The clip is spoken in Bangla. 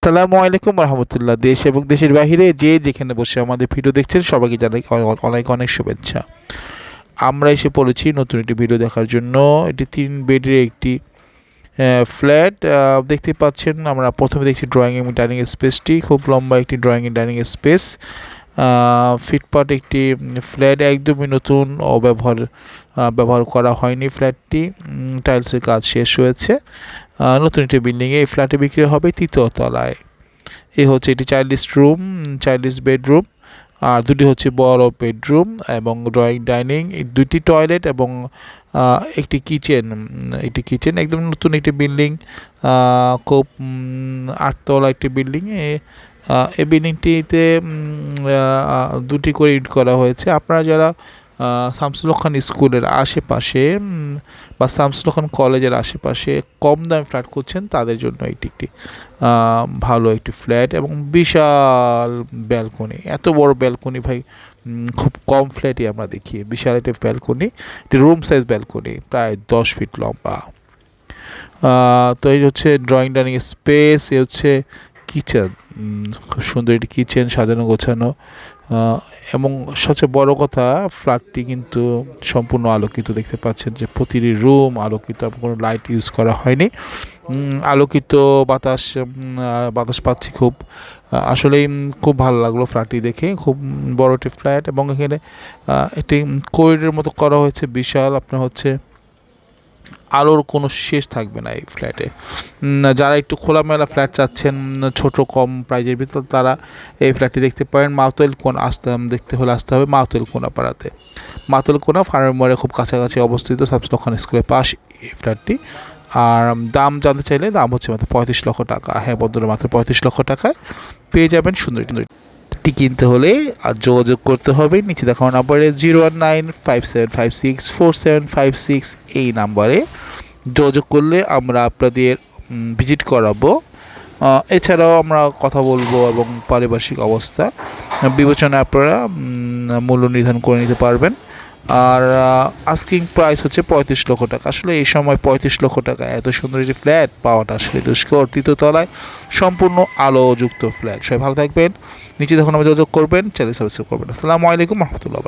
আসসালামু আলাইকুম রহমতুল্লাহ। দেশ এবং দেশের বাহিরে যে যেখানে বসে আমাদের ভিডিও দেখছেন সবাইকে জানাই অনেক অনেক শুভেচ্ছা। আমরা এসে পড়েছি নতুন একটি ভিডিও দেখার জন্য। এটি 3 বেডের একটি ফ্ল্যাট দেখতে পাচ্ছেন। আমরা প্রথমে দেখছি ড্রয়িং এবং ডাইনিং স্পেসটি, খুব লম্বা একটি ড্রয়িং এবং ডাইনিং স্পেস। ফিটপাট একটি ফ্ল্যাট, একদমই নতুন, ব্যবহার করা হয়নি ফ্ল্যাটটি। টাইলসের কাজ শেষ হয়েছে। নতুন একটি বিল্ডিংয়ে এই ফ্ল্যাটে বিক্রি হবে 3য় তলায়। এই হচ্ছে এটি চাইল্ডিস বেডরুম, আর দুটি হচ্ছে বড় বেডরুম এবং ড্রয়িং ডাইনিং, দুটি টয়লেট এবং একটি কিচেন। একদম নতুন একটি বিল্ডিং, খুব 8তলা একটি বিল্ডিং। এই বিল্ডিংটিতে দুটি করে ইউনিট করা হয়েছে। আপনারা যারা শামসুল হক খান স্কুলের আশেপাশে বা শামসুল হক খান কলেজের আশেপাশে কম দামে ফ্ল্যাট করছেন, তাদের জন্য এটি একটি ভালো একটি ফ্ল্যাট এবং বিশাল ব্যালকনি। এত বড় ব্যালকনি ভাই খুব কম ফ্ল্যাটই আমরা দেখি। বিশাল একটি ব্যালকনি, একটি রুম সাইজ ব্যালকনি, প্রায় 10 ফিট লম্বা। তো এই হচ্ছে ড্রয়িং ডাইনিং স্পেস, এ হচ্ছে কিচেন। খুব সুন্দর একটি কিচেন, সাজানো গোছানো, এবং সবচেয়ে বড় কথা ফ্ল্যাটটি কিন্তু সম্পূর্ণ আলোকিত। দেখতে পাচ্ছেন যে প্রতিটি রুম আলোকিত, কোনো লাইট ইউজ করা হয়নি। আলোকিত বাতাস পাচ্ছি খুব। আসলেই খুব ভালো লাগলো ফ্ল্যাটটি দেখে। খুব বড় একটি ফ্ল্যাট এবং এখানে একটি করিডোরের মতো করা হয়েছে বিশাল। আপনার হচ্ছে আলোর কোনো শেষ থাকবে না এই ফ্ল্যাটে। যারা একটু খোলামেলা ফ্ল্যাট চাচ্ছেন ছোট কম প্রাইজের ভিতর, তারা এই ফ্ল্যাটটি দেখতে পারেন। মাতুয়াইল কোণা দেখতে হলে আসতে হবে মাতুয়াইল কোণাপাড়াতে। মাতুয়াইল কোণা ফার্মের মোড়ে খুব কাছাকাছি অবস্থিত, শামসুল হক খান স্কুলের পাশ এই ফ্ল্যাটটি। আর দাম জানতে চাইলে দাম হচ্ছে মাত্র 35 লক্ষ টাকা। হ্যাঁ বন্ধুরা, মাত্র 35 লক্ষ টাকায় পেয়ে যাবেন সুন্দর টি। কিনতে হলে আর যোগাযোগ করতে হবে নিচে দেখানো নাম্বারে 01957564756, এই নাম্বারে যোগাযোগ করলে আমরা আপনাদের ভিজিট করাবো। এছাড়াও আমরা কথা বলবো এবং পারিপার্শ্বিক অবস্থা বিবেচনায় আপনারা মূল্য নির্ধারণ করে নিতে পারবেন। আর আস্কিং প্রাইস হচ্ছে 35 লক্ষ টাকা। আসলে এই সময় 35 লক্ষ টাকা এত সুন্দর একটি ফ্ল্যাট পাওয়াটা আসলে দুষ্কর। 3য় তলায় সম্পূর্ণ আলোযুক্ত ফ্ল্যাট। সবাই ভালো থাকবেন, নিচে দেখুন যোগাযোগ করবেন, চ্যানেল সাবস্ক্রাইব করবেন। আসসালামু আলাইকুম রহমতুল্লাহ।